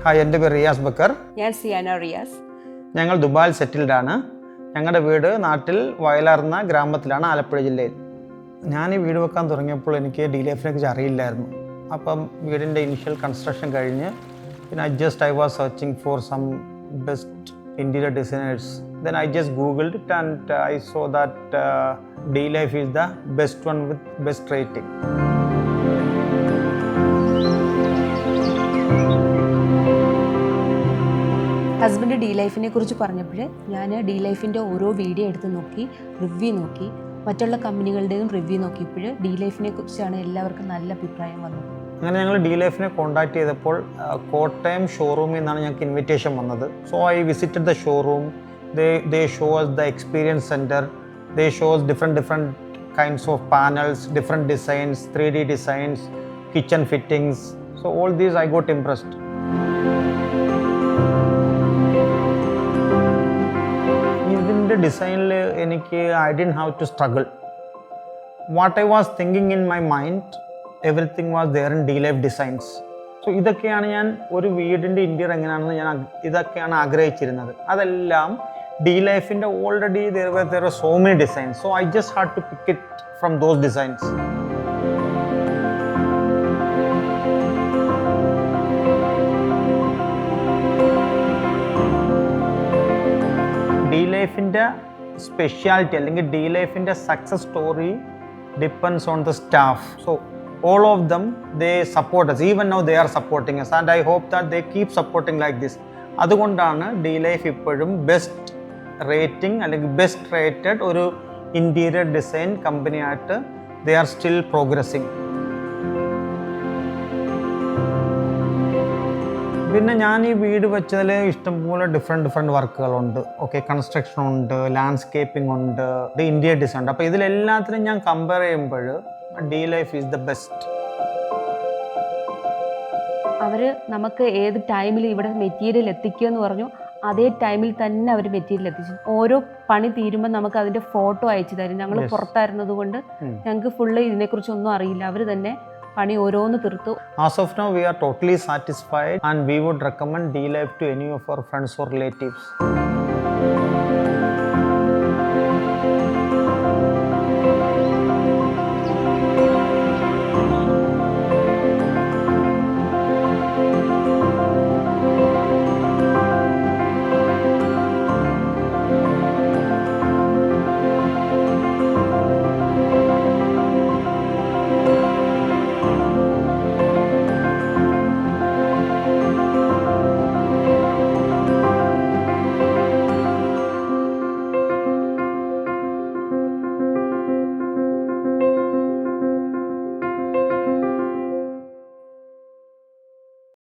Hi, എൻ്റെ പേര് റിയാസ് ബക്കർ. ഞാൻ സിയാന റിയാസ്. ഞങ്ങൾ ദുബായിൽ സെറ്റിൽഡ് ആണ്. ഞങ്ങളുടെ വീട് നാട്ടിൽ വയലാർന്ന ഗ്രാമത്തിലാണ്, ആലപ്പുഴ ജില്ലയിൽ. ഞാൻ ഈ വീട് വെക്കാൻ തുടങ്ങിയപ്പോൾ എനിക്ക് ഡി ലൈഫിനെ കുറിച്ച് അറിയില്ലായിരുന്നു. അപ്പം വീടിൻ്റെ ഇനിഷ്യൽ കൺസ്ട്രക്ഷൻ കഴിഞ്ഞ് പിന്നെ I was searching for some best interior designers. Then I just googled it and I saw that D Life is the best one with best rating. Husband D ലൈഫിനെ കുറിച്ച് പറഞ്ഞപ്പോൾ ഞാൻ ഡി ലൈഫിൻ്റെ ഓരോ video എടുത്ത് നോക്കി, റിവ്യൂ നോക്കി, മറ്റുള്ള കമ്പനികളുടെയും റിവ്യൂ നോക്കിയപ്പോൾ ഡി ലൈഫിനെ കുറിച്ചാണ് എല്ലാവർക്കും നല്ല അഭിപ്രായം വന്നത്. അങ്ങനെ ഞങ്ങൾ ഡി ലൈഫിനെ കോൺടാക്ട് ചെയ്തപ്പോൾ കോട്ടയം ഷോറൂമിൽ നിന്നാണ് ഞങ്ങൾക്ക് ഇൻവിറ്റേഷൻ വന്നത്. So I visited the showroom. They show us the experience center. They show us different kinds of panels, different designs, 3D designs, kitchen fittings. So all these I got impressed. ഇതിൻ്റെ ഡിസൈനിൽ എനിക്ക് I didn't have to struggle. What I was thinking in my mind, everything was there in D Life designs. So ഇതൊക്കെയാണ് ഞാൻ ഒരു വീടിൻ്റെ interior എങ്ങനെയാണെന്ന് ഇതൊക്കെയാണ് ആഗ്രഹിച്ചിരുന്നത്. അതെല്ലാം ഡി ലൈഫിൻ്റെ already there were so many designs. So I just had to pick it from those designs. D ലൈഫിൻ്റെ speciality അല്ലെങ്കിൽ ഡി ലൈഫിൻ്റെ success story depends on the staff. So all of them, they support us. Even now they are supporting us and I hope that they keep supporting like this. അതുകൊണ്ടാണ് D life ഇപ്പോഴും best rating അല്ലെങ്കിൽ best rated ഒരു interior design കമ്പനിയായിട്ട് they are still progressing. പിന്നെ ഞാൻ ഈ വീട് വെച്ചതിൽ ഇഷ്ടംപോലെ ഡിഫറെൻറ്റ് വർക്കുകളുണ്ട്. ഓക്കെ, കൺസ്ട്രക്ഷൻ ഉണ്ട്, ലാൻഡ്സ്കേപ്പിംഗ് ഉണ്ട്, ഇൻറ്റീരിയർ ഡിസൈൻ ഉണ്ട്. അപ്പോൾ ഇതിലെല്ലാത്തിനും ഞാൻ കമ്പയർ ചെയ്യുമ്പോൾ D life is the best. അവർ നമുക്ക് ഏത് ടൈമിൽ ഇവിടെ മെറ്റീരിയൽ എത്തിക്കുക എന്ന് പറഞ്ഞു, അതേ ടൈമിൽ തന്നെ അവർ മെറ്റീരിയൽ എത്തിച്ചു. ഓരോ പണി തീരുമ്പോൾ നമുക്ക് അതിൻ്റെ ഫോട്ടോ അയച്ചു തരും. ഞങ്ങൾ പുറത്തായിരുന്നത് കൊണ്ട് ഞങ്ങൾക്ക് ഫുള്ള് ഇതിനെക്കുറിച്ചൊന്നും അറിയില്ല. അവർ തന്നെ പണി ഓരോന്ന് തീർത്തു. As of now we are totally satisfied and we would recommend D Life to any of our friends or relatives.